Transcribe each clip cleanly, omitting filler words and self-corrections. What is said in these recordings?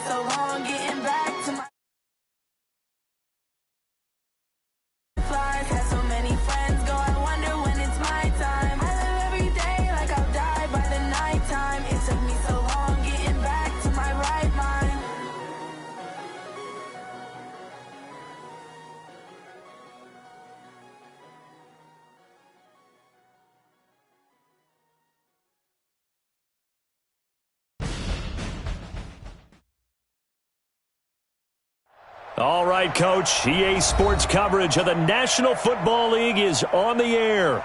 so long getting back to my flies. Had so many friends go, I wonder when it's my time. I live every day like I'll die by the nighttime. It took me so long getting back to my right mind. All right, Coach. EA Sports coverage of the National Football League is on the air.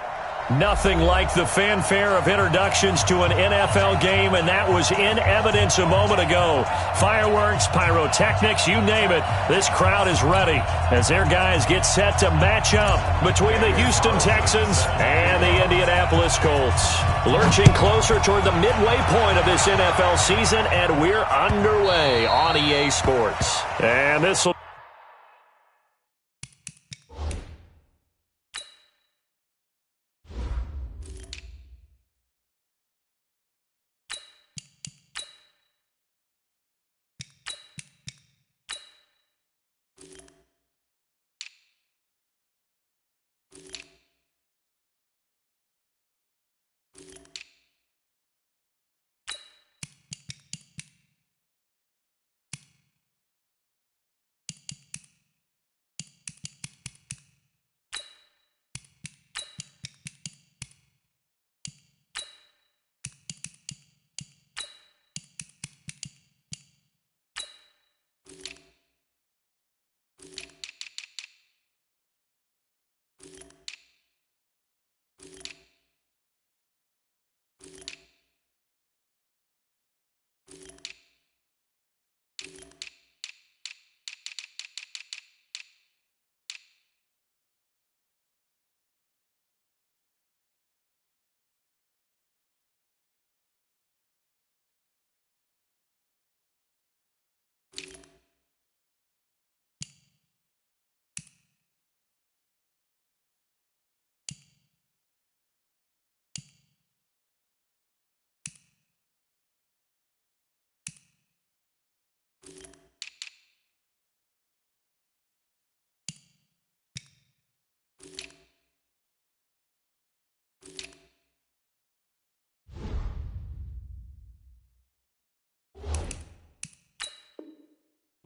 Nothing like the fanfare of introductions to an NFL game, and that was in evidence a moment ago. Fireworks, pyrotechnics, you name it. This crowd is ready as their guys get set to match up between the Houston Texans and the Indianapolis Colts. Lurching closer toward the midway point of this NFL season, and we're underway on EA Sports. And this will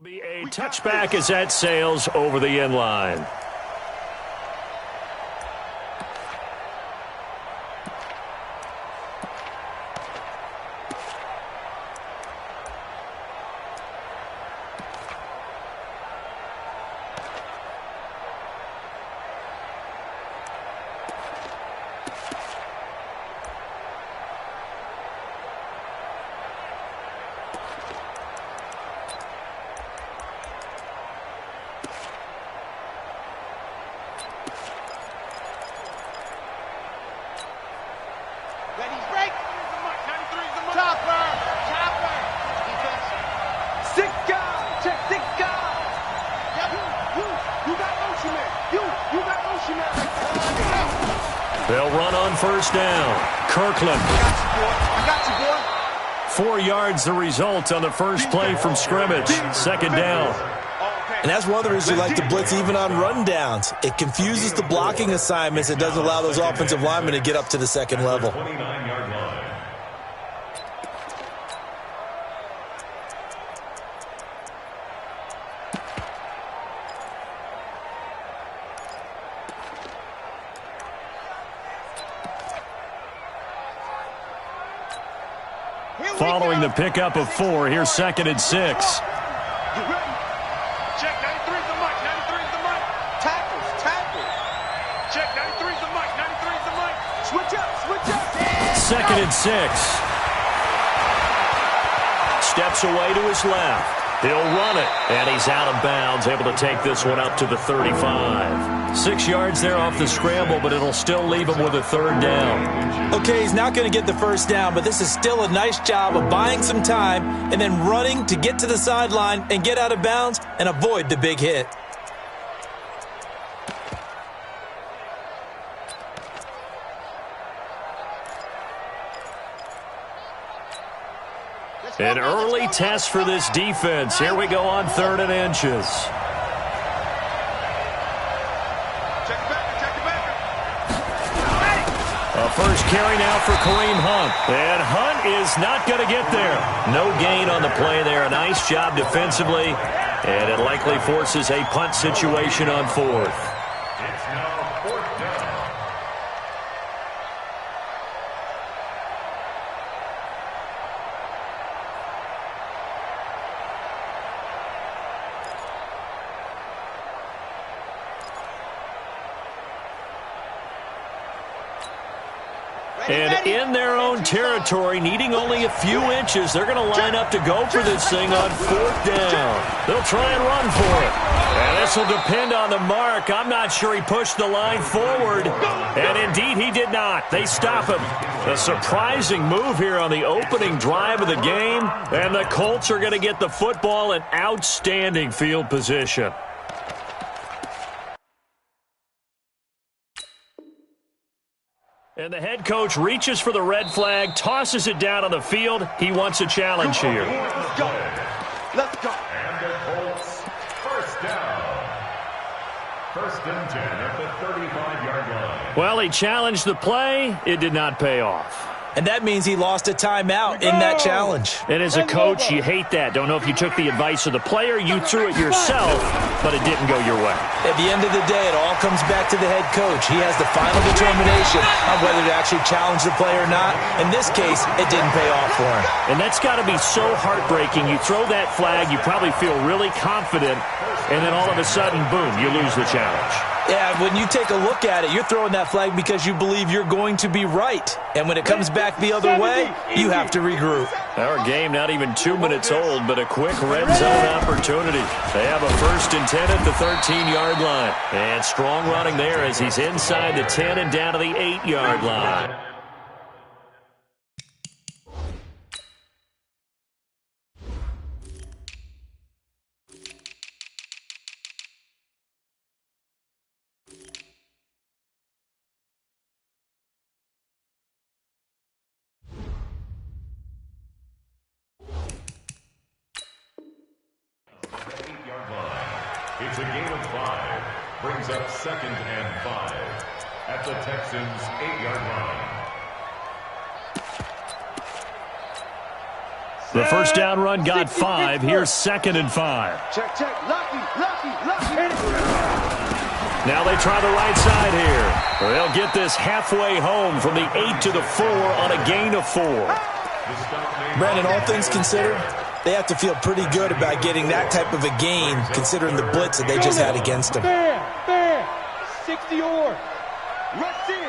be a touchback as that sails over the end line. They'll run on first down. Kirkland. I got you, boy. 4 yards the result on the first play from scrimmage. Second down. And that's one of the reasons we like to blitz even on run downs. It confuses the blocking assignments. It doesn't allow those offensive linemen to get up to the second level. Following the pickup of 4, here's 2nd and 6. Check, 93's the mic, 93's the mic. Tackle. Check, 93's the mic, 93's the mic. Switch up. 2nd and 6. Steps away to his left. He'll run it, and he's out of bounds, able to take this one up to the 35. 6 yards there off the scramble, but it'll still leave him with a third down. Okay, he's not going to get the first down, but this is still a nice job of buying some time and then running to get to the sideline and get out of bounds and avoid the big hit. An early test for this defense. Here we go on 3rd and inches. A first carry now for Kareem Hunt. And Hunt is not going to get there. No gain on the play there. A nice job defensively. And it likely forces a punt situation on 4th. It's now 4th down. And in their own territory, needing only a few inches, they're going to line up to go for this thing on 4th down. They'll try and run for it. And this will depend on the mark. I'm not sure he pushed the line forward. And indeed, he did not. They stop him. A surprising move here on the opening drive of the game. And the Colts are going to get the football in outstanding field position. And the head coach reaches for the red flag, tosses it down on the field. He wants a challenge here. Let's go. Let's go. And the Colts, 1st down. 1st and 10 at the 35-yard line. Well, he challenged the play. It did not pay off. And that means he lost a timeout in that challenge. And as a coach, you hate that. Don't know if you took the advice of the player, you threw it yourself, but it didn't go your way. At the end of the day, it all comes back to the head coach. He has the final determination on whether to actually challenge the play or not. In this case, it didn't pay off for him. And that's got to be so heartbreaking. You throw that flag, you probably feel really confident, and then all of a sudden, boom, you lose the challenge. Yeah, when you take a look at it, you're throwing that flag because you believe you're going to be right. And when it comes back the other way, you have to regroup. Our game not even 2 minutes old, but a quick red zone opportunity. They have a 1st and 10 at the 13-yard line. And strong running there as he's inside the 10 and down to the 8-yard line. It's a gain of 5. Brings up 2nd and 5 at the Texans' 8-yard line. The first down run got 5. Here's 2nd and 5. Check, check. Lucky. Now they try the right side here. They'll get this halfway home from the 8 to the 4 on a gain of 4. Brandon, all things considered, they have to feel pretty good about getting that type of a gain, considering the blitz that they just had against them. Fair. 60 or. Rush in.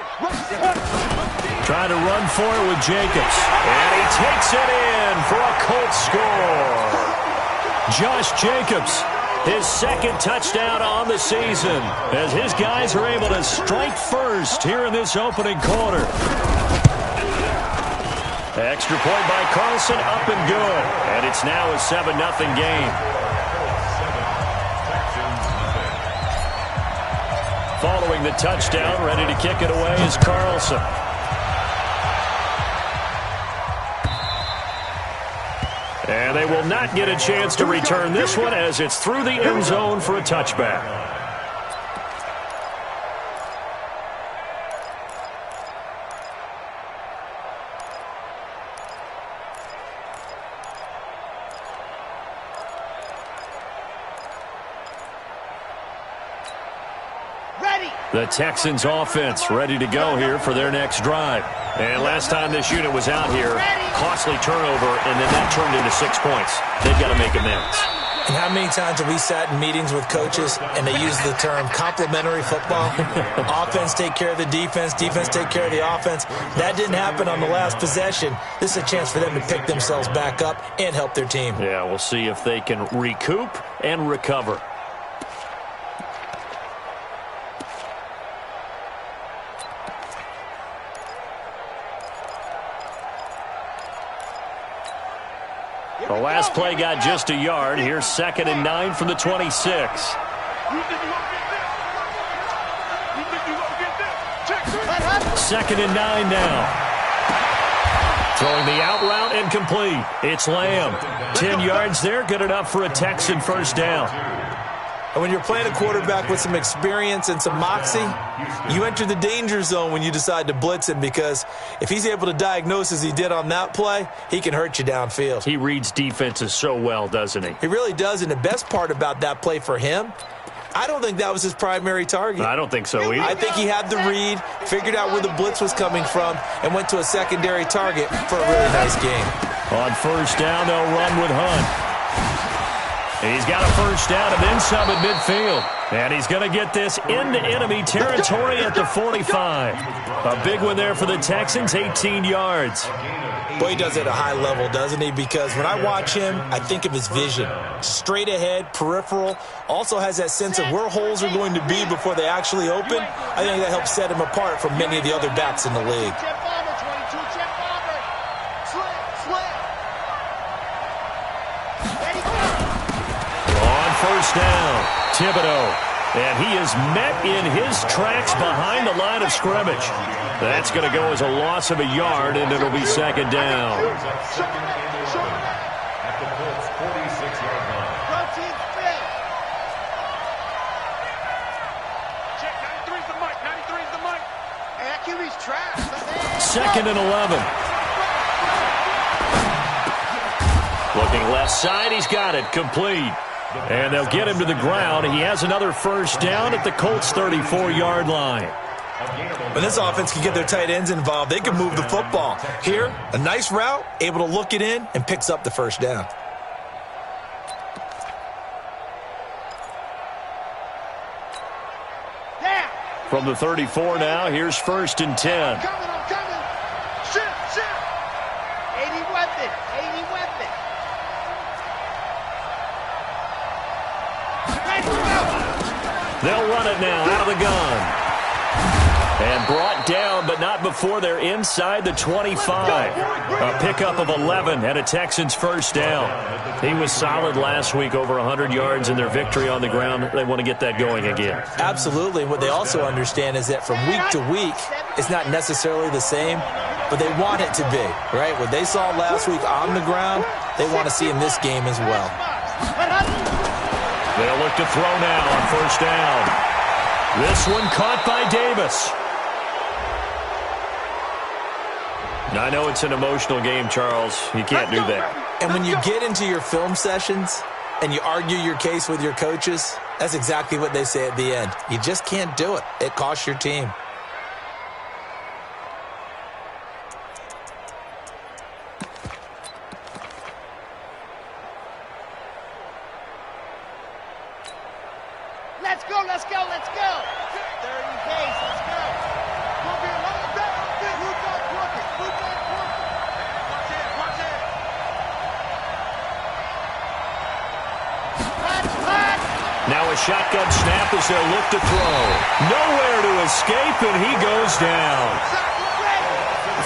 Trying to run for it with Jacobs. And he takes it in for a Colts score. Josh Jacobs, his 2nd touchdown on the season, as his guys are able to strike first here in this opening quarter. Extra point by Carlson, up and good. And it's now a 7-0 game. Following the touchdown, ready to kick it away is Carlson. And they will not get a chance to return this one as it's through the end zone for a touchback. The Texans offense ready to go here for their next drive. And last time this unit was out here, costly turnover, and then that turned into 6 points. They've got to make amends. And how many times have we sat in meetings with coaches and they use the term complementary football? Offense take care of the defense, defense take care of the offense. That didn't happen on the last possession. This is a chance for them to pick themselves back up and help their team. Yeah, we'll see if they can recoup and recover. The last play got just a yard. Here's 2nd and 9 from the 26. 2nd and 9 now. Throwing the out route and complete. It's Lamb. 10 yards there, good enough for a Texan first down. And when you're playing a quarterback with some experience and some moxie, you enter the danger zone when you decide to blitz him, because if he's able to diagnose as he did on that play, he can hurt you downfield. He reads defenses so well, doesn't he? He really does, and the best part about that play for him, I don't think that was his primary target. I don't think so either. I think he had the read, figured out where the blitz was coming from, and went to a secondary target for a really nice game. On first down, they'll run with Hunt. He's got a first down and then some at midfield. And he's going to get this into enemy territory at the 45. A big one there for the Texans, 18 yards. Boy, he does it at a high level, doesn't he? Because when I watch him, I think of his vision. Straight ahead, peripheral. Also has that sense of where holes are going to be before they actually open. I think that helps set him apart from many of the other backs in the league. First down, Thibodeau. And he is met in his tracks behind the line of scrimmage. That's going to go as a loss of a yard, and it'll be second down. At the Colts' 46-yard line. Check, 93's the mic, 93's the mic. Hey, that QB's trash. Second and 11. Looking left side, he's got it, complete. And they'll get him to the ground. He has another first down at the Colts' 34-yard line. When this offense can get their tight ends involved, they can move the football. Here, a nice route, able to look it in, and picks up the first down. From the 34 now, here's first and 10. I'm coming. Shoot. 80 weapon. They'll run it now out of the gun. And brought down, but not before they're inside the 25. A pickup of 11 and a Texans first down. He was solid last week, over 100 yards in their victory on the ground. They want to get that going again. Absolutely. What they also understand is that from week to week, it's not necessarily the same, but they want it to be, right? What they saw last week on the ground, they want to see in this game as well. They'll look to throw now on first down. This one caught by Davis. I know it's an emotional game, Charles. You can't do that. And when you get into your film sessions and you argue your case with your coaches, that's exactly what they say at the end. You just can't do it. It costs your team. Let's go. 30 days, let's go. We'll be a long day. Who's not working? Watch it. Now a shotgun snap as they'll look to throw. Nowhere to escape, and he goes down.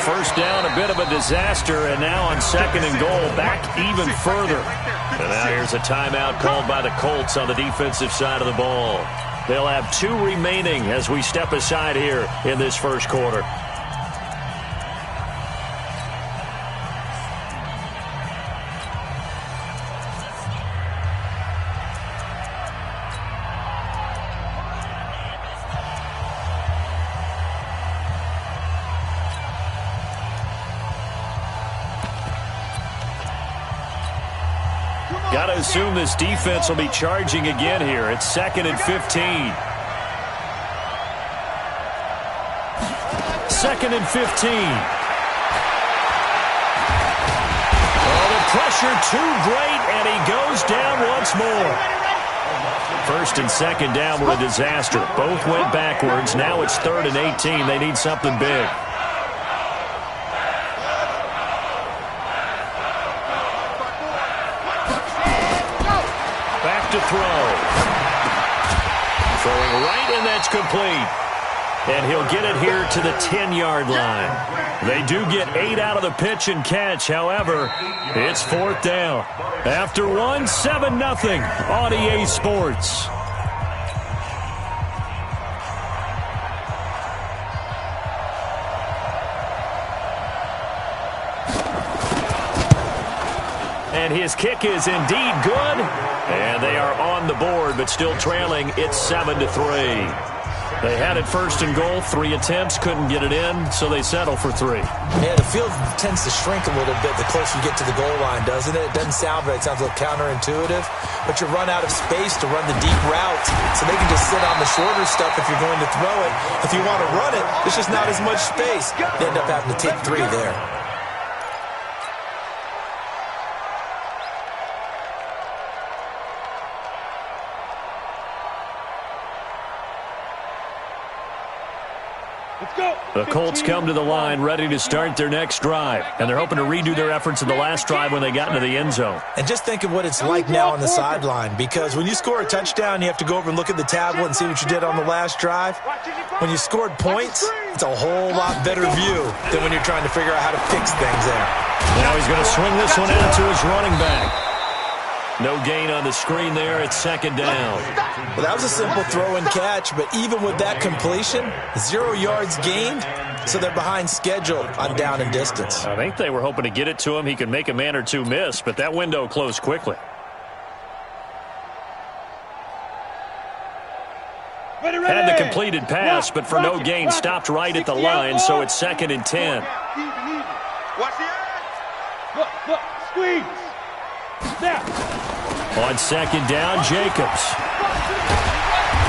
First down, a bit of a disaster, and now on second and goal, back even further. And now here's a timeout called by the Colts on the defensive side of the ball. They'll have 2 remaining as we step aside here in this first quarter. Got to assume this defense will be charging again here. It's second and 15. Second and 15. Oh, the pressure too great, and he goes down once more. First and second down were a disaster. Both went backwards. Now it's third and 18. They need something big. To throw. Throwing right, and that's complete. And he'll get it here to the 10-yard line. They do get 8 out of the pitch and catch. However, it's fourth down. After 1, 7-0 on EA Sports. And his kick is indeed good. And they are on the board, but still trailing. It's 7-3. They had it first and goal, 3 attempts, couldn't get it in, so they settle for 3. Yeah, the field tends to shrink a little bit the closer you get to the goal line, doesn't it? It doesn't sound right. It sounds a little counterintuitive, but you run out of space to run the deep routes, so they can just sit on the shorter stuff if you're going to throw it. If you want to run it, there's just not as much space. You end up having to take 3 there. The Colts come to the line ready to start their next drive, and they're hoping to redo their efforts in the last drive when they got into the end zone. And just think of what it's like now on the sideline, because when you score a touchdown, you have to go over and look at the tablet and see what you did on the last drive. When you scored points, it's a whole lot better view than when you're trying to figure out how to fix things there. Now he's going to swing this one out to his running back. No gain on the screen there. It's second down. Well, that was a simple throw and catch, but even with that completion, 0 yards gained, so they're behind schedule on down and distance. I think they were hoping to get it to him. He could make a man or two miss, but that window closed quickly. Had the completed pass, but for no gain, stopped right at the line, so it's second and 10. Watch the eyes. Look, squeeze. Snap. On second down, Jacobs.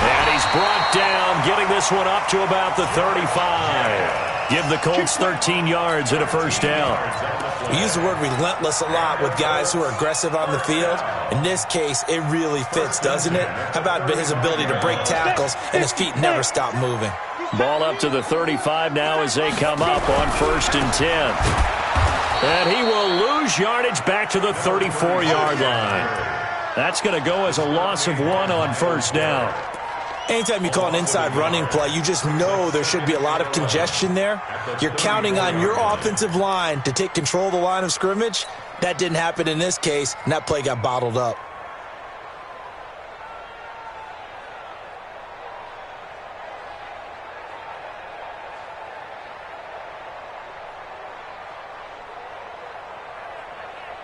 And he's brought down, getting this one up to about the 35. Give the Colts 13 yards and a first down. We use the word relentless a lot with guys who are aggressive on the field. In this case, it really fits, doesn't it? How about his ability to break tackles and his feet never stop moving? Ball up to the 35 now as they come up on first and 10. And he will lose yardage back to the 34-yard line. That's going to go as a loss of 1 on first down. Anytime you call an inside running play, you just know there should be a lot of congestion there. You're counting on your offensive line to take control of the line of scrimmage. That didn't happen in this case, and that play got bottled up.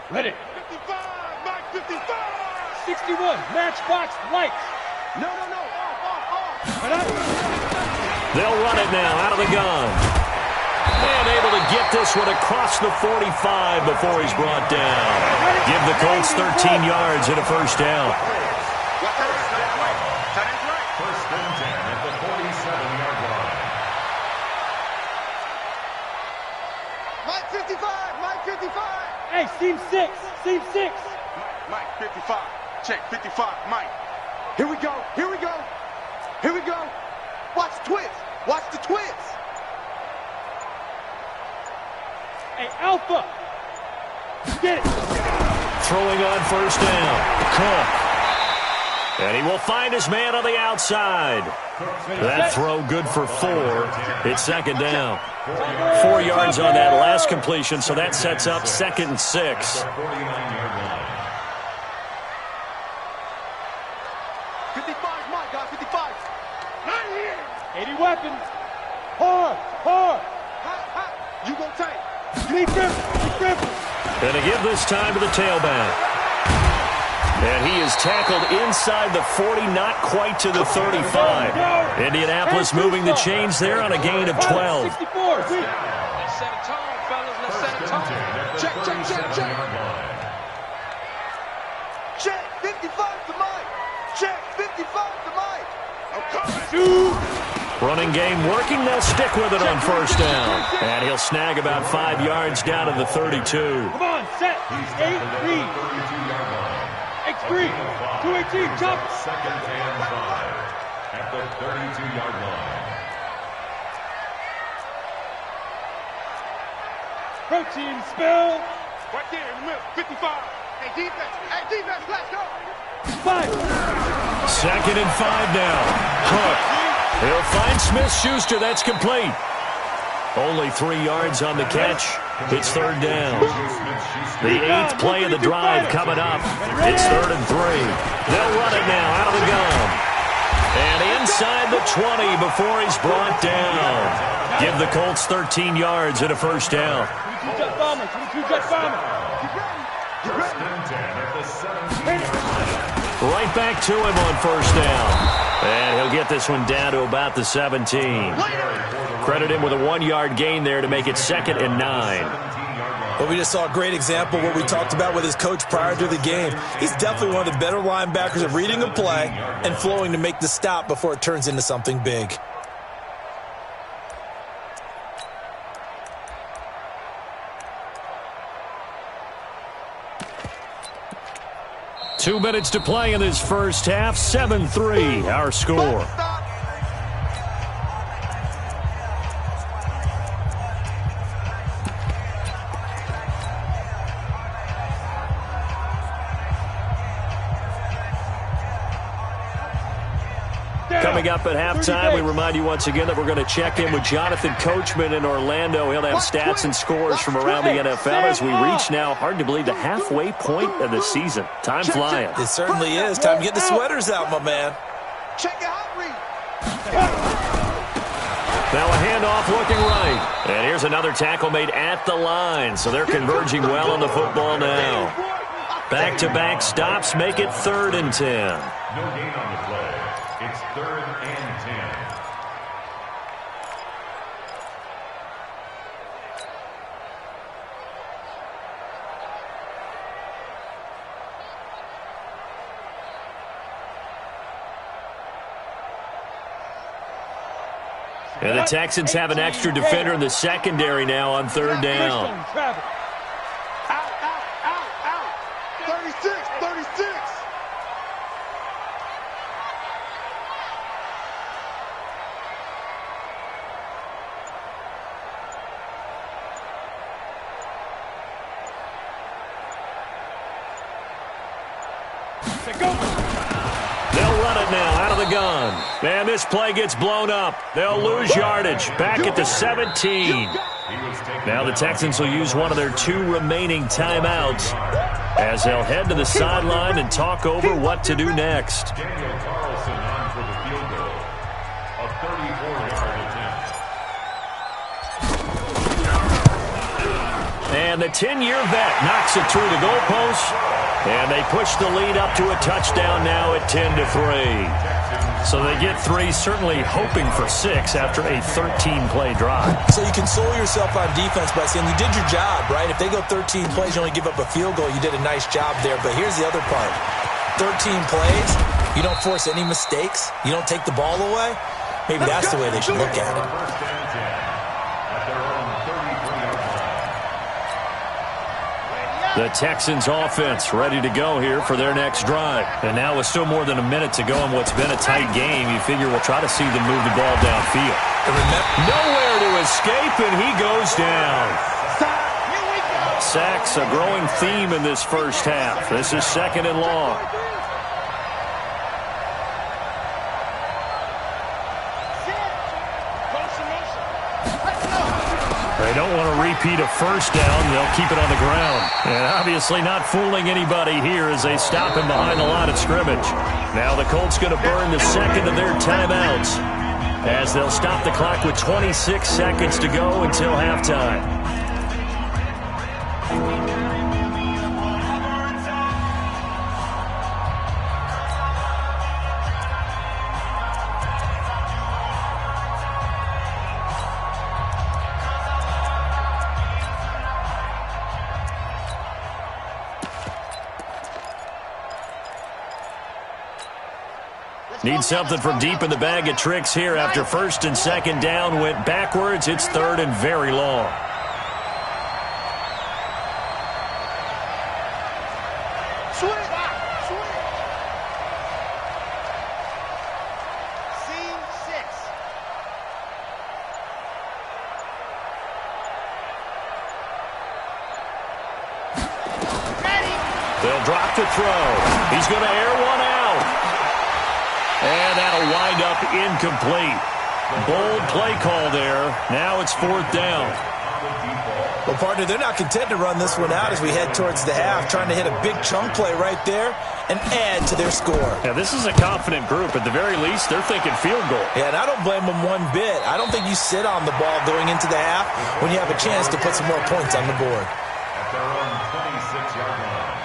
Ready. 55, Mike 55. 61, matchbox lights. No. They'll run it now out of the gun. And able to get this one across the 45 before he's brought down. Give the Colts 13 yards and a first down. First and 10 at the 47-yard line. Mike 55. Hey, seam 6. Mike 55. Check 55, Mike. Here we go. Watch the twist. Hey, Alpha. Get it. Throwing on first down. Cook. And he will find his man on the outside. That throw good for 4. It's second down. 4 yards on that last completion, so that sets up second and 6. 55, Mike, guys, 55. Not here. 80 weapons. Hard. You gonna take. You need grip. And to give this time to the tailback. And he is tackled inside the 40, not quite to the 35. Indianapolis moving the chains there on a gain of 12. 64. Let's set a tone, fellas. Let's set a tone. Check. Check 55 to Mike. Check 55 to Mike. I'm coming. Running game working. They'll stick with it on first down. And he'll snag about 5 yards down to the 32. Come on, set. 8-3. X3. 218. Jump. Second and 5 at the 32-yard line. Protein spill. Right there in the middle. 55. Hey, defense. Let's go. 5. Second and 5 now. Cook. He'll find Smith-Schuster. That's complete. Only 3 yards on the catch. It's third down. The 8th play of the drive coming up. It's third and 3. They'll run it now out of the gun. And inside the 20 before he's brought down. Give the Colts 13 yards and a first down. 22 jet bomber. First and 10 at the 17-yard line. Right back to him on first down. And he'll get this one down to about the 17. Credit him with a 1-yard gain there to make it 2nd and 9. Well, we just saw a great example of what we talked about with his coach prior to the game. He's definitely one of the better linebackers at reading a play and flowing to make the stop before it turns into something big. Two minutes to play in this first half. 7-3, our score. Coming up at halftime, we remind you once again that we're going to check in with Jonathan Coachman in Orlando. He'll have stats and scores from around the NFL as we reach now, hard to believe, the halfway point of the season. Time flying. It certainly is. Time to get the sweaters out, my man. Check it out, Reed. Now a handoff looking right. And here's another tackle made at the line. So they're converging well on the football now. Back-to-back stops make it 3rd and 10. No gain on the play. It's 3rd and 10. And the Texans have an extra defender in the secondary now on 3rd down. Out, out, out, out. 36, 36. They'll run it now out of the gun. And this play gets blown up. They'll lose yardage. Back at the 17. Now the Texans will use one of their 2 remaining timeouts as they'll head to the sideline and talk over what to do next. Daniel Carlson on for the field goal. A 34-yard attempt. And the 10-year vet knocks it through the goalpost. And they push the lead up to a touchdown now at 10-3. So they get 3, certainly hoping for 6 after a 13-play drive. So you console yourself on defense by saying you did your job, right? If they go 13 plays, you only give up a field goal, you did a nice job there. But here's the other part. 13 plays, you don't force any mistakes, you don't take the ball away. Maybe that's the way they should look at it. First and 10 at their own 33-yard line. The Texans offense ready to go here for their next drive. And now with still more than a minute to go in what's been a tight game, you figure we'll try to see them move the ball downfield. Nowhere to escape, and he goes down. Sacks, a growing theme in this first half. This is 2nd and long. They don't want to repeat a first down. They'll keep it on the ground. And obviously not fooling anybody here as they stop him behind the line of scrimmage. Now the Colts going to burn the 2nd of their timeouts as they'll stop the clock with 26 seconds to go until halftime. Need something from deep in the bag of tricks here after 1st and 2nd down went backwards. It's 3rd and very long. They'll drop the throw. He's going to air one out. And that'll wind up incomplete. Bold play call there. Now it's 4th down. Well, partner, they're not content to run this one out as we head towards the half, trying to hit a big chunk play right there and add to their score. Yeah, this is a confident group. At the very least, they're thinking field goal. Yeah, and I don't blame them one bit. I don't think you sit on the ball going into the half when you have a chance to put some more points on the board. At their own 26-yard line.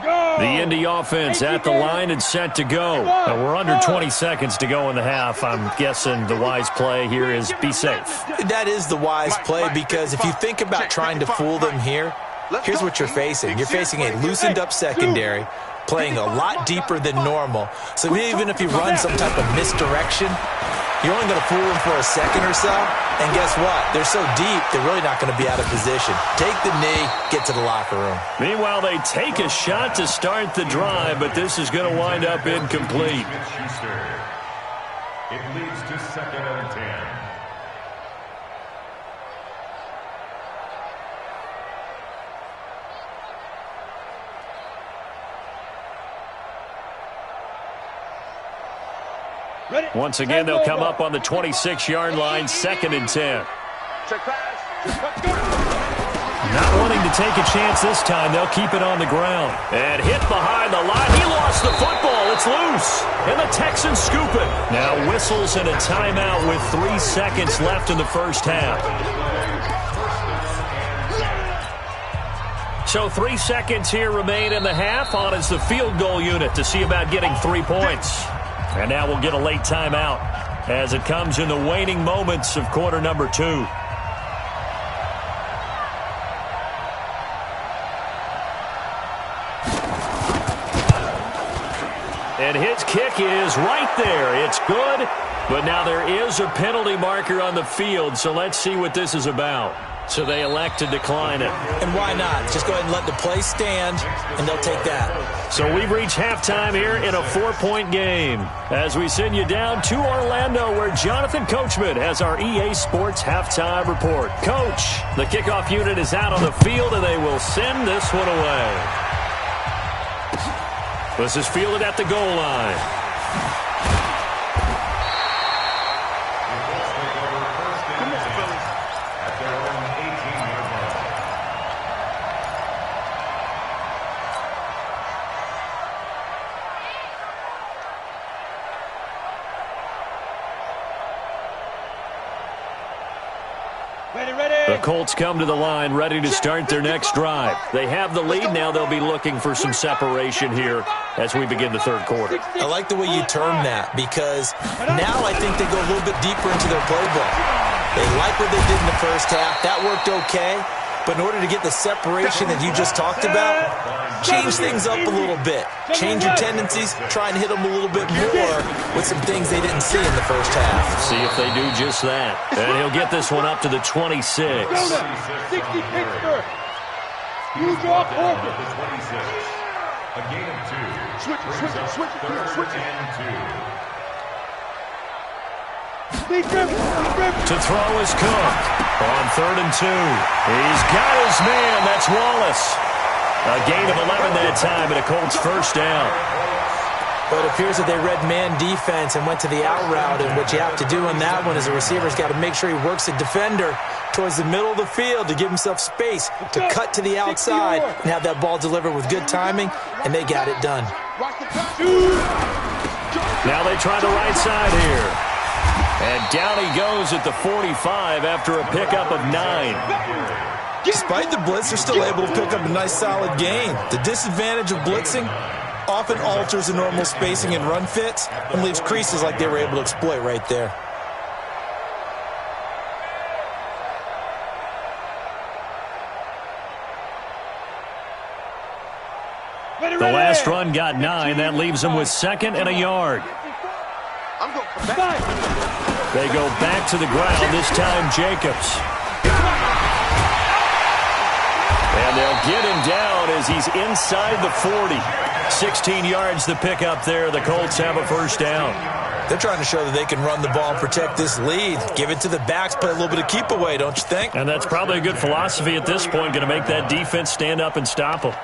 The Indy offense at the line and set to go. We're under 20 seconds to go in the half. I'm guessing the wise play here is be safe. That is the wise play, because if you think about trying to fool them here, here's what you're facing. You're facing a loosened up secondary, playing a lot deeper than normal. So even if you run some type of misdirection, you're only going to fool them for a second or so. And guess what? They're so deep, they're really not going to be out of position. Take the knee, get to the locker room. Meanwhile, they take a shot to start the drive, but this is going to wind up incomplete. It leads to 2nd and 10. Once again, they'll come up on the 26-yard line, 2nd and 10. Not wanting to take a chance this time, they'll keep it on the ground. And hit behind the line. He lost the football. It's loose. And the Texans scoop it. Now whistles and a timeout with 3 seconds left in the first half. So 3 seconds here remain in the half. On is the field goal unit to see about getting 3 points. And now we'll get a late timeout as it comes in the waning moments of quarter number 2. And his kick is right there. It's good, but now there is a penalty marker on the field, so let's see what this is about. So they elect to decline it. And why not? Just go ahead and let the play stand, and they'll take that. So we've reached halftime here in a 4-point game as we send you down to Orlando, where Jonathan Coachman has our EA Sports halftime report. Coach, the kickoff unit is out on the field, and they will send this one away. This is fielded at the goal line. The Colts come to the line ready to start their next drive. They have the lead. Now they'll be looking for some separation here as we begin the third quarter. I like the way you term that, because now I think they go a little bit deeper into their playbook. They like what they did in the first half. That worked okay. But in order to get the separation that you just talked about, change things up a little bit. Change your tendencies, try and hit them a little bit more with some things they didn't see in the first half. See if they do just that. And he'll get this one up to the 26. 60 Pittsburgh. You draw forward. A gain of 2. Switch. To throw is Cook. On 3rd and 2. He's got his man. That's Wallace. A gain of 11 that time, and a Colts first down. But it appears that they read man defense and went to the out route, and what you have to do on that one is the receiver's got to make sure he works the defender towards the middle of the field to give himself space to cut to the outside and have that ball delivered with good timing, and they got it done. Now they try the right side here. And down he goes at the 45 after a pickup of 9. Despite the blitz, they're still able to pick up a nice solid gain. The disadvantage of blitzing often alters the normal spacing and run fits and leaves creases like they were able to exploit right there. The last run got 9. That leaves them with 2nd and a yard. They go back to the ground, this time Jacobs. And they'll get him down as he's inside the 40. 16 yards to pick up there. The Colts have a first down. They're trying to show that they can run the ball and protect this lead. Give it to the backs, play a little bit of keep away, don't you think? And that's probably a good philosophy at this point, going to make that defense stand up and stop them.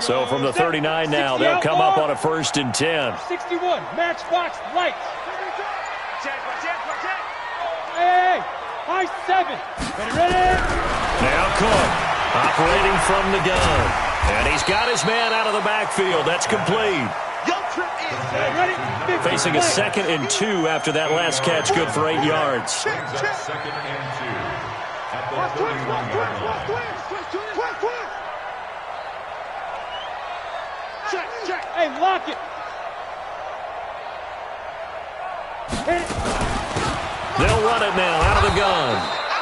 So from the 39 now, they'll come up on a 1st and 10. 61, matchbox lights. High 7. Ready? Now Cook, operating from the gun. And he's got his man out of the backfield. That's complete. Ready? Facing a 2nd and 2 after that last catch, good for 8 yards. Brings up 2nd and 2 at the 31-yard line. Check. Hey, lock it. Hit it. They'll run it now out of the gun.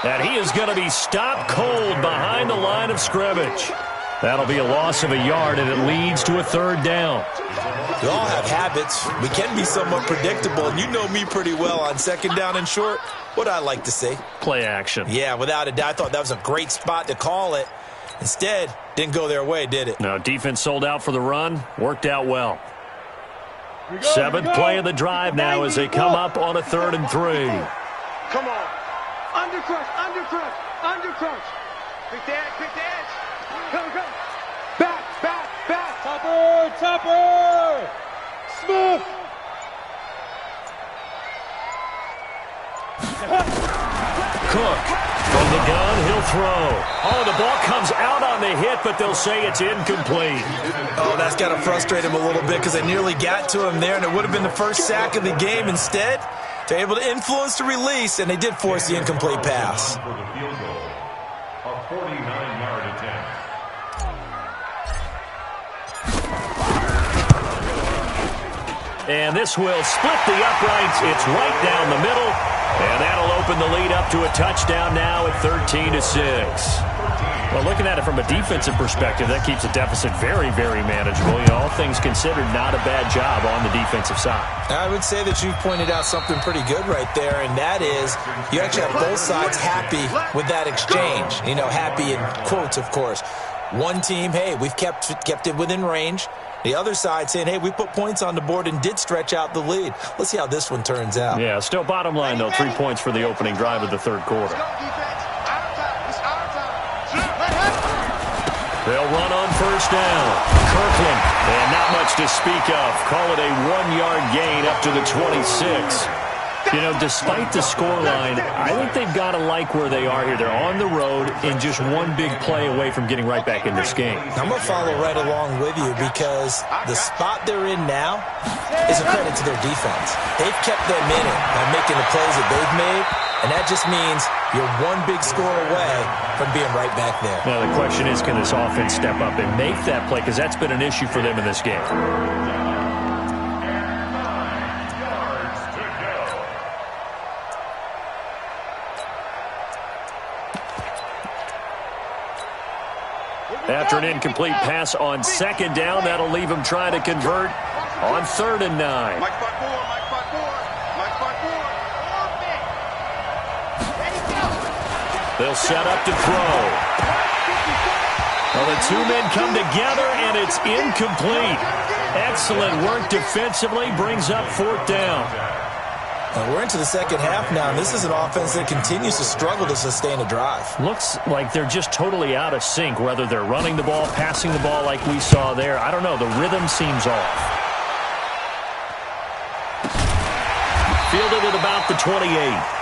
And he is going to be stopped cold behind the line of scrimmage. That'll be a loss of a yard, and it leads to a 3rd down. We all have habits. We can be somewhat predictable, and you know me pretty well on 2nd down and short. What I like to say? Play action. Yeah, without a doubt. I thought that was a great spot to call it. Instead, didn't go their way, did it? No, defense sold out for the run. Worked out well. 7th Here we go. play of the drive now as they come up on a 3rd and 3. Come on. Undercrush. Quick dash. Go. Back. Topper. Smooth. Cook from the gun, he'll throw. Oh, the ball comes out on the hit, but they'll say it's incomplete. Oh, that's got to frustrate him a little bit because they nearly got to him there, and it would have been the first sack of the game. Instead, they're able to influence the release, and they did force the incomplete pass. For the field goal, a 49-yard attempt. And this will split the uprights. It's right down the middle. And that'll open the lead up to a touchdown now at 13-6. Well, looking at it from a defensive perspective, that keeps the deficit very, very manageable. You know, all things considered, not a bad job on the defensive side. I would say that you've pointed out something pretty good right there, and that is you actually have both sides happy with that exchange. You know, happy in quotes, of course. One team, hey, we've kept it within range. The other side saying, hey, we put points on the board and did stretch out the lead. Let's see how this one turns out. Yeah, still bottom line, though, 3 points for the opening drive of the 3rd quarter. They'll run on 1st down. Kirkland, and not much to speak of. Call it a 1-yard gain up to the 26. You know, despite the scoreline, I think they've got to like where they are here. They're on the road and just one big play away from getting right back in this game. I'm going to follow right along with you because the spot they're in now is a credit to their defense. They've kept them in it by making the plays that they've made, and that just means you're one big score away from being right back there. Now, the question is, can this offense step up and make that play? Because that's been an issue for them in this game. After an incomplete pass on 2nd down, that'll leave him trying to convert on 3rd and 9. Mike 5-4. They'll set up to throw. Well, the 2 men come together, and it's incomplete. Excellent work defensively, brings up 4th down. We're into the 2nd half now, and this is an offense that continues to struggle to sustain a drive. Looks like they're just totally out of sync, whether they're running the ball, passing the ball like we saw there. I don't know. The rhythm seems off. Fielded at about the 28.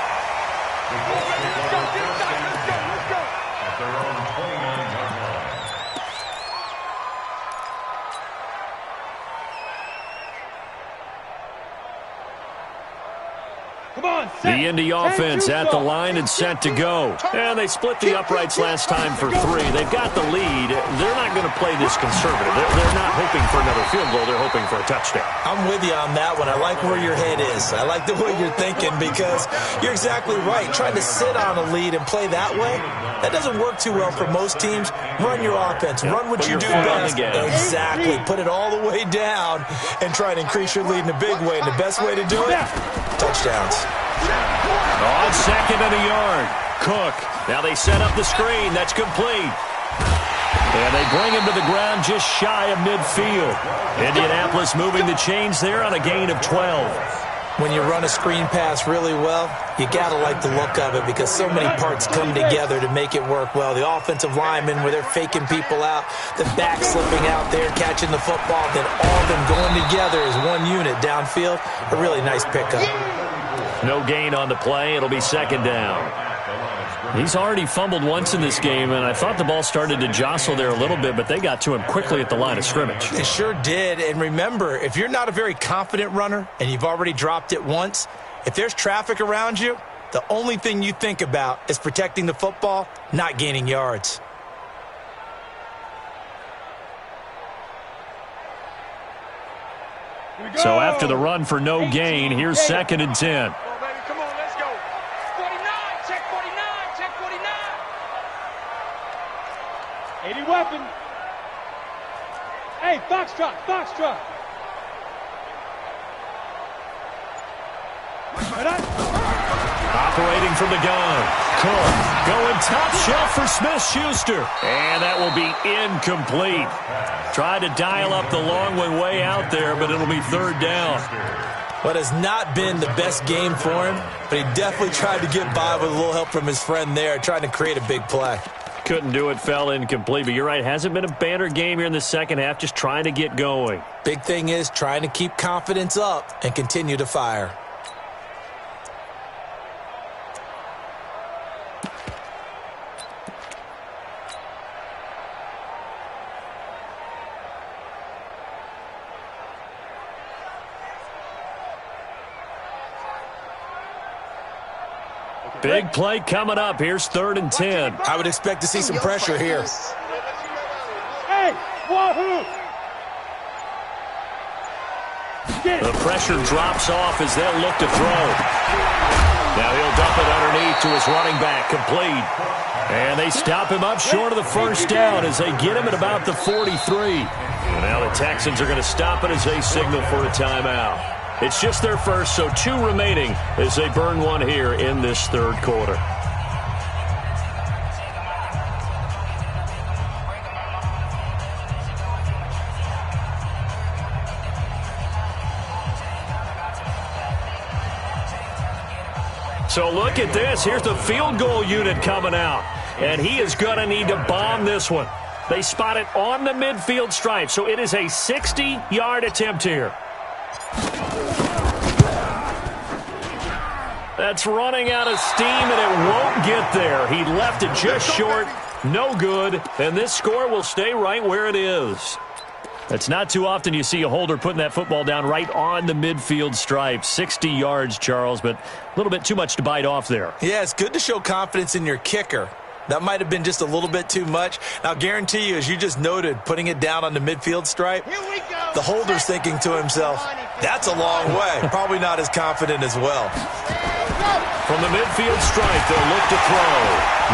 The Indy offense at the line and set to go. And they split the uprights last time for 3. They've got the lead. They're not going to play this conservative. They're not hoping for another field goal. They're hoping for a touchdown. I'm with you on that one. I like where your head is. I like the way you're thinking because you're exactly right. Trying to sit on a lead and play that way, that doesn't work too well for most teams. Run your offense. Run what you do best. Exactly. Put it all the way down and try to increase your lead in a big way. And the best way to do it, touchdowns. On 2nd and a yard. Cook. Now they set up the screen. That's complete. And they bring him to the ground just shy of midfield. Indianapolis moving the chains there on a gain of 12. When you run a screen pass really well, you got to like the look of it because so many parts come together to make it work well. The offensive linemen where they're faking people out, the back slipping out there, catching the football, then all of them going together as one unit downfield. A really nice pickup. No gain on the play. It'll be 2nd down. He's already fumbled once in this game, and I thought the ball started to jostle there a little bit, but they got to him quickly at the line of scrimmage. It sure did. And remember, if you're not a very confident runner and you've already dropped it once, if there's traffic around you, the only thing you think about is protecting the football, not gaining yards. So after the run for no gain, here's 2nd and 10. Come on, let's go. 49, check 49, check 49. 80 weapon. Hey, Foxtrot, Foxtrot. Operating from the gun. Cook going top shelf for Smith-Schuster. And that will be incomplete. Tried to dial up the long one way out there, but it'll be 3rd down. What has not been the best game for him, but he definitely tried to get by with a little help from his friend there, trying to create a big play. Couldn't do it, fell incomplete. But you're right, hasn't been a banner game here in the second half, just trying to get going. Big thing is trying to keep confidence up and continue to fire. Big play coming up. Here's 3rd and 10. I would expect to see some pressure here. Hey, wahoo! The pressure drops off as they'll look to throw. Now he'll dump it underneath to his running back, complete. And they stop him up short of the 1st down as they get him at about the 43. And now the Texans are going to stop it as they signal for a timeout. It's just their first, so 2 remaining as they burn one here in this 3rd quarter. So look at this. Here's the field goal unit coming out. And he is going to need to bomb this one. They spot it on the midfield stripe, so it is a 60-yard attempt here. That's running out of steam, and it won't get there. He left it just short. No good. And this score will stay right where it is. It's not too often you see a holder putting that football down right on the midfield stripe. 60 yards, Charles, but a little bit too much to bite off there. Yeah, it's good to show confidence in your kicker. That might have been just a little bit too much. Now, guarantee you, as you just noted, putting it down on the midfield stripe, the holder's thinking to himself, that's a long way. Probably not as confident as well. From the midfield stripe, they'll look to throw.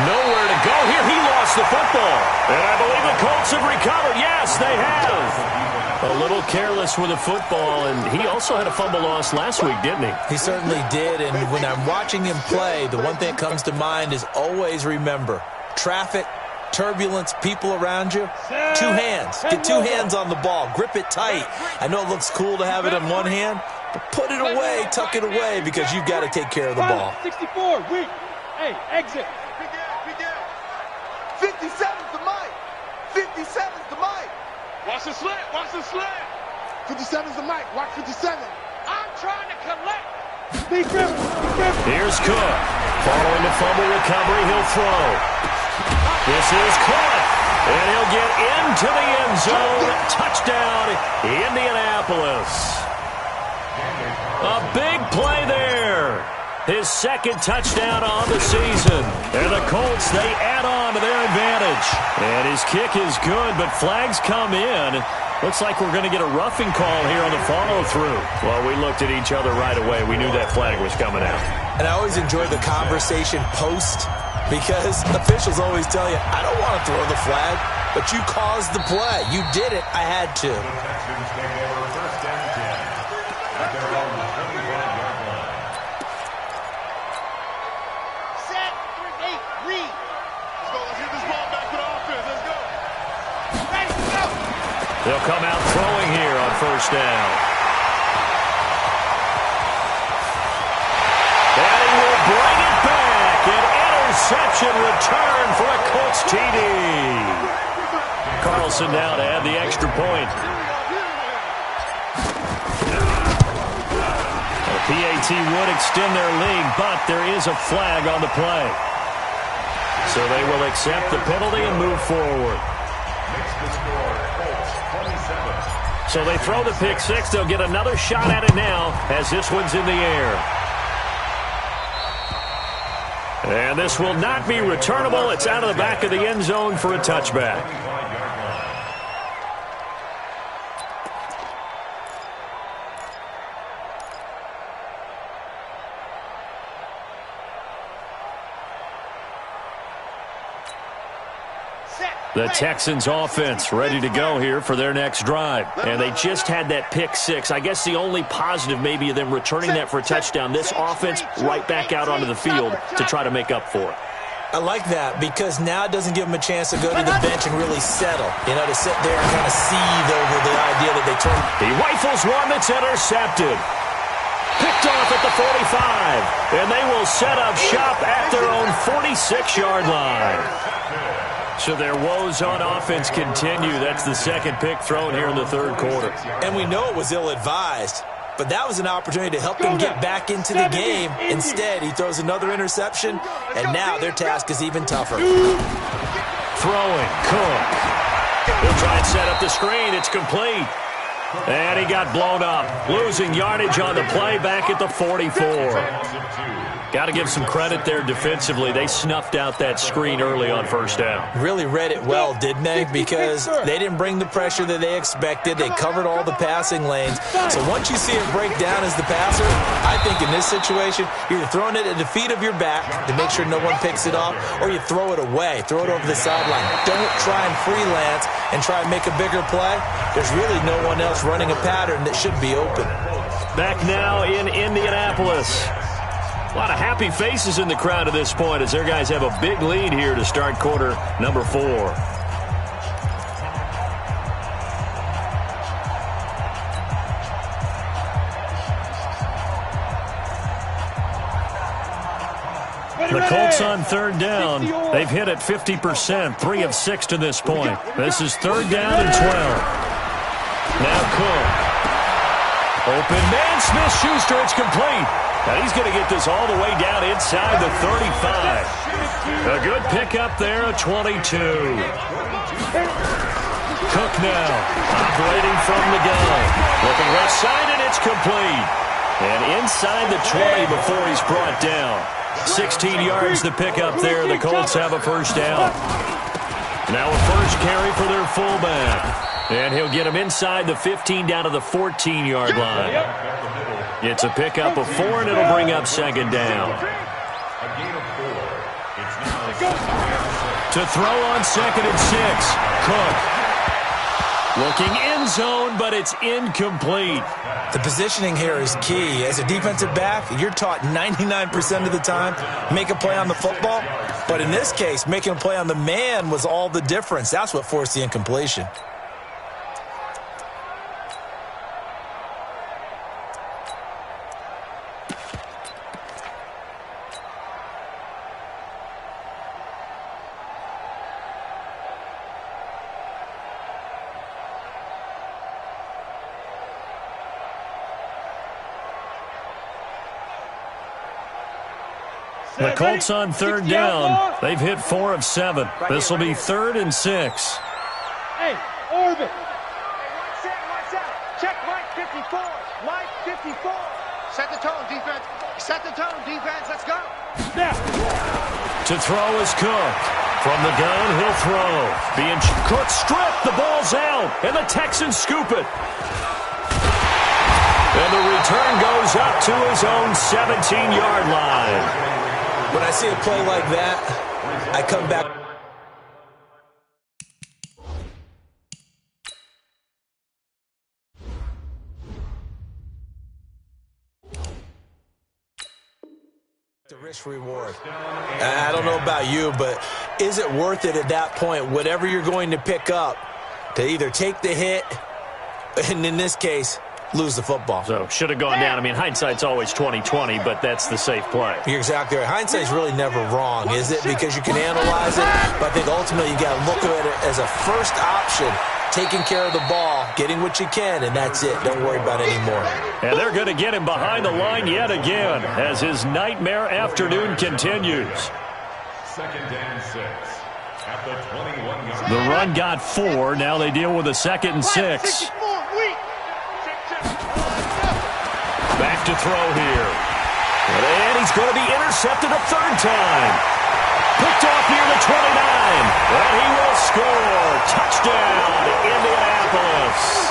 Nowhere to go here. He lost the football. And I believe the Colts have recovered. Yes, they have. A little careless with the football, and he also had a fumble loss last week, didn't he? He certainly did, and when I'm watching him play, the one thing that comes to mind is always remember, traffic, turbulence, people around you, 2 hands. Get 2 hands on the ball. Grip it tight. I know it looks cool to have it in one hand, but put it away, tuck it away, because you've got to take care of the ball. 64, weak. Hey, exit. 57's the mic. 57's the mic. Watch the slant, watch the slant. 57's the mic. Watch 57. I'm trying to collect. Be careful, be careful. Here's Cook. Following the fumble recovery, he'll throw. This is caught. And he'll get into the end zone. Touchdown, Indianapolis. A big play there. His 2nd touchdown on the season. And the Colts, they add on to their advantage. And his kick is good, but flags come in. Looks like we're going to get a roughing call here on the follow-through. Well, we looked at each other right away. We knew that flag was coming out. And I always enjoy the conversation post, because officials always tell you, I don't want to throw the flag, but you caused the play. You did it. I had to. They'll come out throwing here on 1st down. And he will bring it back. An interception return for a Colts TD. Carlson now to add the extra point. The PAT would extend their lead, but there is a flag on the play. So they will accept the penalty and move forward. So they throw the pick six. They'll get another shot at it now as this one's in the air. And this will not be returnable. It's out of the back of the end zone for a touchback. The Texans offense ready to go here for their next drive. And they just had that pick six. I guess the only positive maybe of them returning that for a touchdown. This offense right back out onto the field to try to make up for it. I like that because now it doesn't give them a chance to go to the bench and really settle. You know, to sit there and kind of seethe over the idea that they turn. He rifles one that's intercepted. Picked off at the 45. And they will set up shop at their own 46-yard line. So their woes on offense continue. That's the second pick thrown here in the third quarter. And we know it was ill-advised, but that was an opportunity to help them get back into the game. Instead, he throws another interception, and now their task is even tougher. Throwing, Cook. He'll try and set up the screen. It's complete. And he got blown up. Losing yardage on the play back at the 44. Got to give some credit there defensively. They snuffed out that screen early on first down. Really read it well, didn't they? Because they didn't bring the pressure that they expected. They covered all the passing lanes. So once you see it break down as the passer, I think in this situation, you're throwing it at the feet of your back to make sure no one picks it off, or you throw it away, throw it over the sideline. Don't try and freelance and try and make a bigger play. There's really no one else running a pattern that should be open. Back now in Indianapolis. A lot of happy faces in the crowd at this point as their guys have a big lead here to start quarter number 4. The Colts on third down. They've hit it 50%, 3 of 6 to this point. This is third down and 12. Now Cook. Open man, Smith-Schuster, it's complete. Now he's going to get this all the way down inside the 35. A good pickup there, a 22. Cook now, operating from the gun. Looking left side, and it's complete. And inside the 20 before he's brought down. 16 yards to pick up there. The Colts have a first down. Now a first carry for their fullback. And he'll get him inside the 15 down to the 14-yard line. It's a pickup of 4, and it'll bring up second down. To throw on second and 6. Cook. Looking end zone, but it's incomplete. The positioning here is key. As a defensive back, you're taught 99% of the time, make a play on the football. But in this case, making a play on the man was all the difference. That's what forced the incompletion. The Colts on third down. They've hit 4 of 7. This will be third and 6. Hey, orbit. Watch out. Check Mike 54. Mike 54. Set the tone, defense. Set the tone, defense. Let's go. Snap. To throw is Cook. From the gun, he'll throw. Cook stripped. The ball's out. And the Texans scoop it. And the return goes up to his own 17-yard line. When I see a play like that, I come back. The risk reward. I don't know about you, but is it worth it at that point, whatever you're going to pick up, to either take the hit, and in this case, lose the football? So should have gone down. I mean, hindsight's always 20/20, but that's the safe play. You're exactly right. Hindsight's really never wrong, is it? Because you can analyze it, but I think ultimately you got to look at it as a first option, taking care of the ball, getting what you can, and that's it. Don't worry about it anymore. And they're going to get him behind the line yet again as his nightmare afternoon continues. second and 6 at the 21-yard line. The run got 4. Now they deal with a 2nd and 6. Back to throw here. And he's going to be intercepted a 3rd time. Picked off near the 29. And he will score. Touchdown, Indianapolis.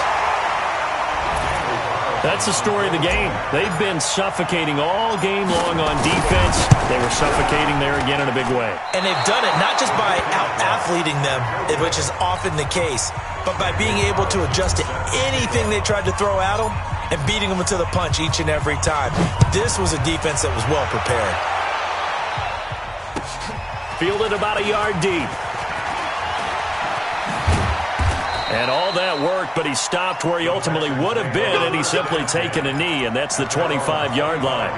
That's the story of the game. They've been suffocating all game long on defense. They were suffocating there again in a big way. And they've done it not just by out-athleting them, which is often the case, but by being able to adjust to anything they tried to throw at them and beating them to the punch each and every time. This was a defense that was well prepared. Fielded about a yard deep. And all that worked, but he stopped where he ultimately would have been, and he's simply taken a knee, and that's the 25-yard line.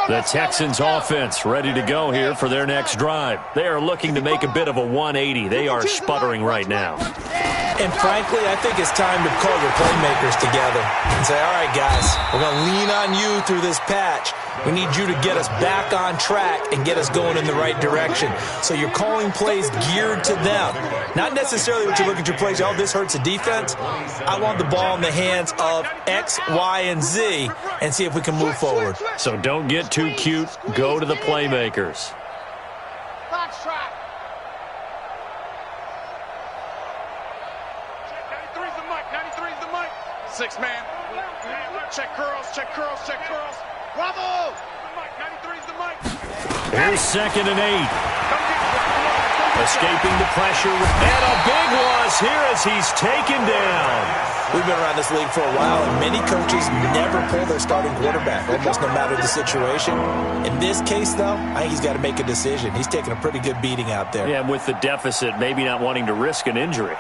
The Texans offense ready to go here for their next drive. They are looking to make a bit of a 180. They are sputtering right now. And frankly, I think it's time to call your playmakers together and say, all right, guys, we're going to lean on you through this patch. We need you to get us back on track and get us going in the right direction. So you're calling plays geared to them. Not necessarily what you look at your plays, oh, this hurts the defense. I want the ball in the hands of X, Y, and Z and see if we can move forward. So don't get too cute. Go to the playmakers. Box track. 93's the mic. 93's the mic. 6-man. Check curls. Check curls. Check curls. Bravo! 93's the mic. Here's 2nd and 8. Escaping the pressure. And a big loss here as he's taken down. We've been around this league for a while, and many coaches never pull their starting quarterback, almost no matter the situation. In this case, though, I think he's got to make a decision. He's taking a pretty good beating out there. Yeah, with the deficit, maybe not wanting to risk an injury.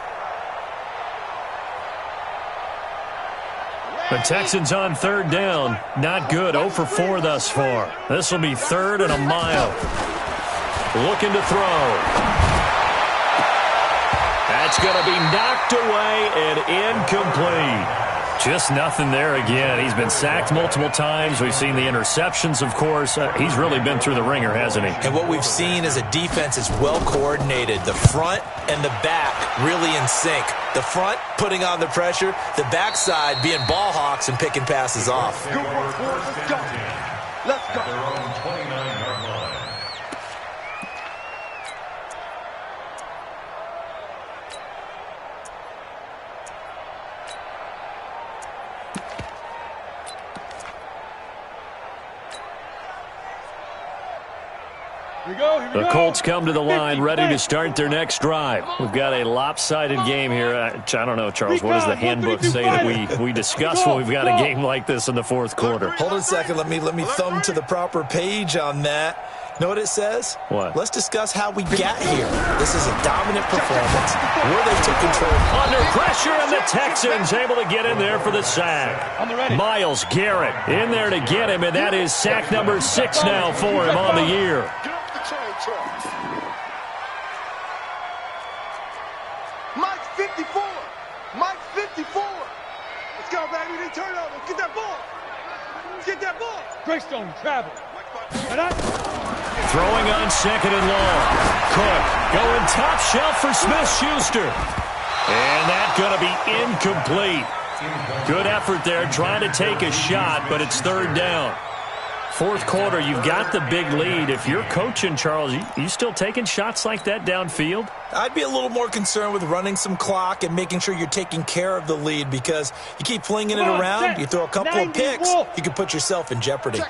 The Texans on 3rd down. Not good. 0 for 4 thus far. This will be 3rd and a mile. Looking to throw. That's going to be knocked away and incomplete. Just nothing there again. He's been sacked multiple times. We've seen the interceptions, of course. He's really been through the ringer, hasn't he? And what we've seen is a defense is well coordinated. The front and the back really in sync. The front putting on the pressure, the backside being ball hawks and picking passes off. Let's go. Let's go. At their own 29-yard line. The Colts come to the line ready to start their next drive. We've got a lopsided game here. I don't know, Charles, what does the handbook say that we discuss when we've got a game like this in the 4th quarter? Hold on a second. Let me thumb to the proper page on that. Know what it says? What? Let's discuss how we got here. This is a dominant performance where they took control. Under pressure, and the Texans able to get in there for the sack. Myles Garrett in there to get him, and that is sack number 6 now for him on the year. Mike 54. Mike 54. Let's go, baby. They turn over. Get that ball. Get that ball. Greystone travel. Throwing on 2nd and long. Cook going top shelf for Smith-Schuster. And that's going to be incomplete. Good effort there trying to take a shot, but it's 3rd down. 4th quarter, you've got the big lead. If you're coaching, Charles, you still taking shots like that downfield? I'd be a little more concerned with running some clock and making sure you're taking care of the lead, because you keep flinging it around, you throw a couple of picks, you can put yourself in jeopardy.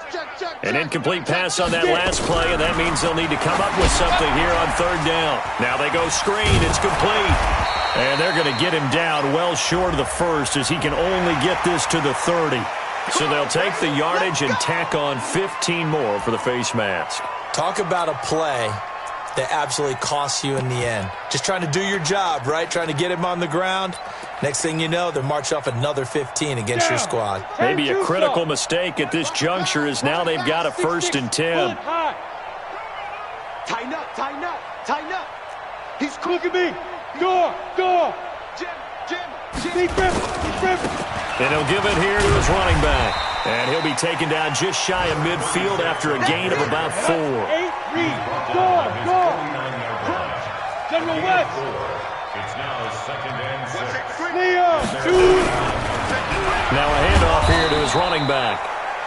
An incomplete pass on that last play, and that means they'll need to come up with something here on 3rd down. Now they go screen. It's complete. And they're going to get him down well short of the 1st as he can only get this to the 30. So they'll take the yardage and tack on 15 more for the face mask. Talk about a play that absolutely costs you in the end. Just trying to do your job, right? Trying to get him on the ground. Next thing you know, they're marching off another 15 against your squad. Maybe a critical mistake at this juncture is now they've got a 1st and 10. Tighten up, tighten up, tighten up. He's Look at me. Go. Jim. And he'll give it here to his running back. And he'll be taken down just shy of midfield after a gain of about 4. 8, read. Go. General West. It's now 2nd and 6. Leo, 2. Now a handoff here to his running back.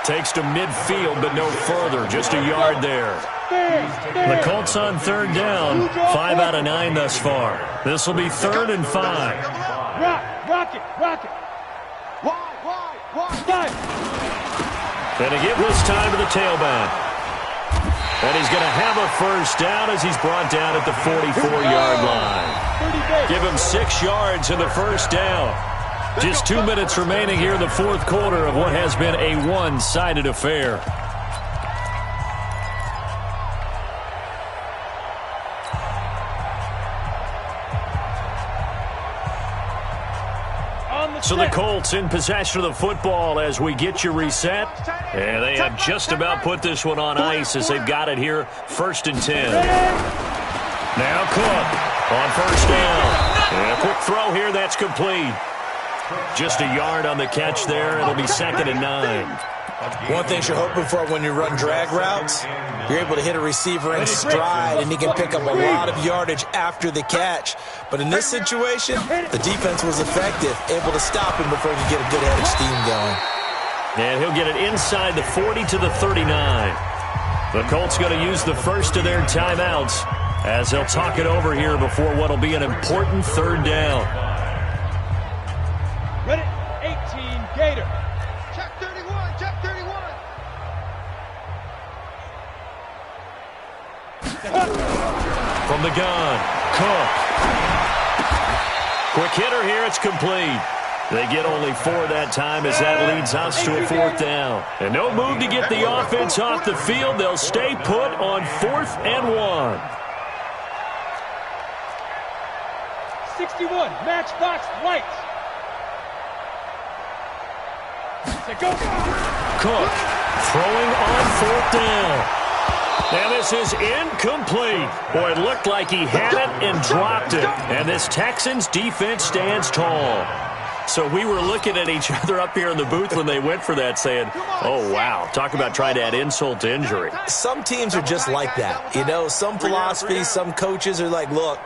Takes to midfield, but no further. Just a yard there. The Colts on 3rd down. 5 out of 9 thus far. This will be 3rd and 5. Rock it. Why? And to give this time to the tailback. And he's going to have a first down as he's brought down at the 44-yard line. Give him 6 yards in the first down. Just 2 minutes remaining here in the 4th quarter of what has been a one-sided affair. So the Colts in possession of the football as we get you reset. And they have just about put this one on ice as they've got it here, 1st and 10. Now Cook on 1st down. And a quick throw here, that's complete. Just a yard on the catch there. It'll be 2nd and 9. One thing you're hoping for when you run drag routes, you're able to hit a receiver in stride, and he can pick up a lot of yardage after the catch. But in this situation, the defense was effective, able to stop him before he could get a good head of steam going. And he'll get it inside the 40 to the 39. The Colts going to use the first of their timeouts as they'll talk it over here before what will be an important 3rd down. Ready, 18, Gator. Check 31, check 31. From the gun, Cook. Quick hitter here, it's complete. They get only 4 that time as that leads us to a 4th down. And no move to get the offense off the field. They'll stay put on 4th and 1. 61, matchbox lights. Go. Cook throwing on 4th down. And this is incomplete. Boy, it looked like he had it and dropped it. And this Texans defense stands tall. So we were looking at each other up here in the booth when they went for that saying, oh, wow, talk about trying to add insult to injury. Some teams are just like that. You know, some philosophies, some coaches are like, look,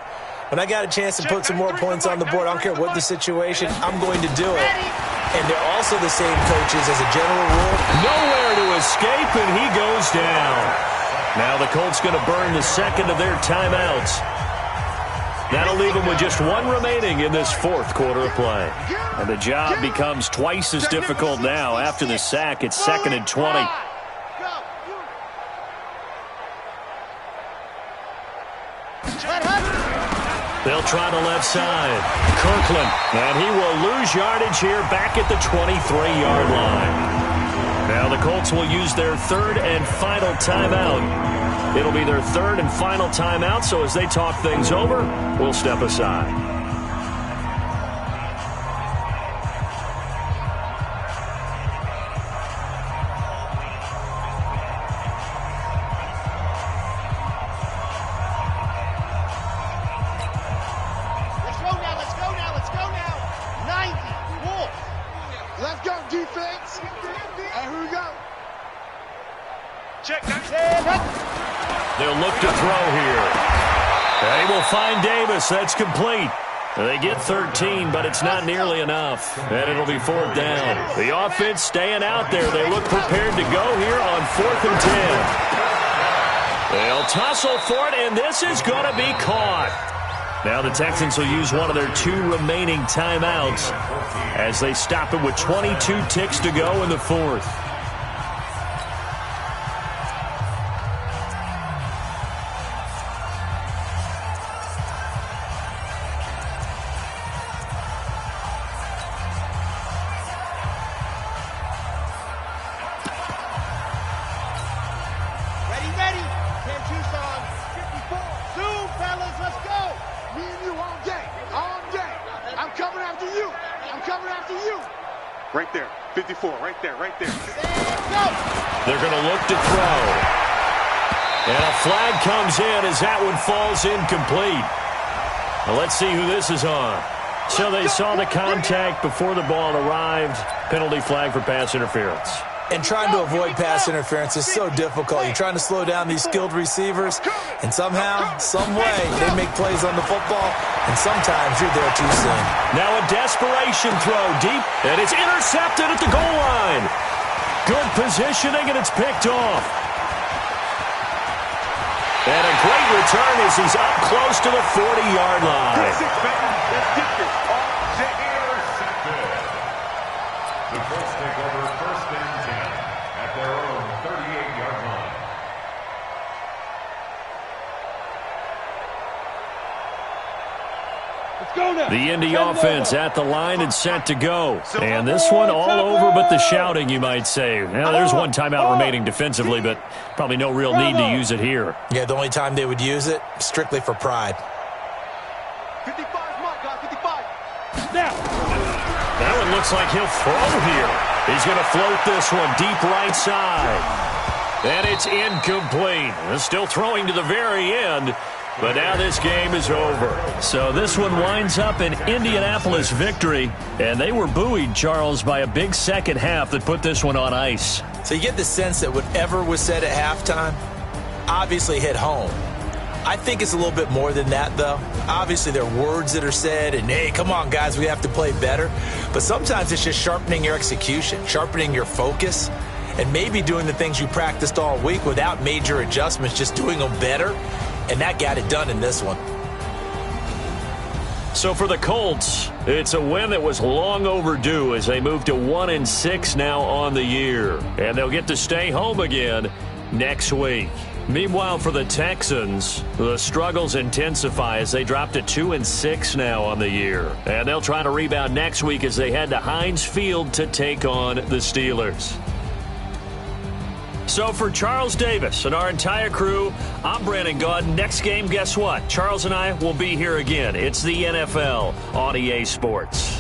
when I got a chance to put some more points on the board, I don't care what the situation, I'm going to do it. And they're also the same coaches as a general rule. Nowhere to escape, and he goes down. Now the Colts going to burn the 2nd of their timeouts. That'll leave them with just 1 remaining in this 4th quarter of play. And the job becomes twice as difficult now. After the sack, it's 2nd and 20. They'll try the left side. Kirkland, and he will lose yardage here back at the 23-yard line. Now the Colts will use their 3rd and final timeout. It'll be their 3rd and final timeout, so as they talk things over, we'll step aside. They'll look to throw here. They will find Davis. That's complete. They get 13, but it's not nearly enough. And it'll be 4th down. The offense staying out there. They look prepared to go here on 4th and 10. They'll tussle for it, and this is going to be caught. Now the Texans will use one of their 2 remaining timeouts as they stop it with 22 ticks to go in the 4th. Right there, 54, right there. They're going to look to throw. And a flag comes in as that one falls incomplete. Now let's see who this is on. So they saw the contact before the ball arrived. Penalty flag for pass interference. And trying to avoid pass interference is so difficult. You're trying to slow down these skilled receivers, and somehow, some way, they make plays on the football, and sometimes you're there too soon. Now a desperation throw deep, and it's intercepted at the goal line. Good positioning, and it's picked off. And a great return as he's up close to the 40-yard line. The Colts take over first and 10 at their own 38-yard line. Let's go now. The Indy offense at the line and set to go. And this one all over but the shouting, you might say. Now, there's one timeout remaining defensively, but probably no real need to use it here. Yeah, the only time they would use it, strictly for pride. 55, my God, 55. Now. That one looks like he'll throw here. He's going to float this one deep right side. And it's incomplete. Still throwing to the very end, but now this game is over. So this one winds up an Indianapolis victory, and they were buoyed, Charles, by a big second half that put this one on ice. So you get the sense that whatever was said at halftime obviously hit home. I think it's a little bit more than that, though. Obviously, there are words that are said, and, hey, come on, guys, we have to play better. But sometimes it's just sharpening your execution, sharpening your focus, and maybe doing the things you practiced all week without major adjustments, just doing them better. And that got it done in this one. So for the Colts, it's a win that was long overdue as they move to 1-6 now on the year. And they'll get to stay home again next week. Meanwhile, for the Texans, the struggles intensify as they drop to 2-6 now on the year. And they'll try to rebound next week as they head to Heinz Field to take on the Steelers. So for Charles Davis and our entire crew, I'm Brandon Gaudin. Next game, guess what? Charles and I will be here again. It's the NFL on EA Sports.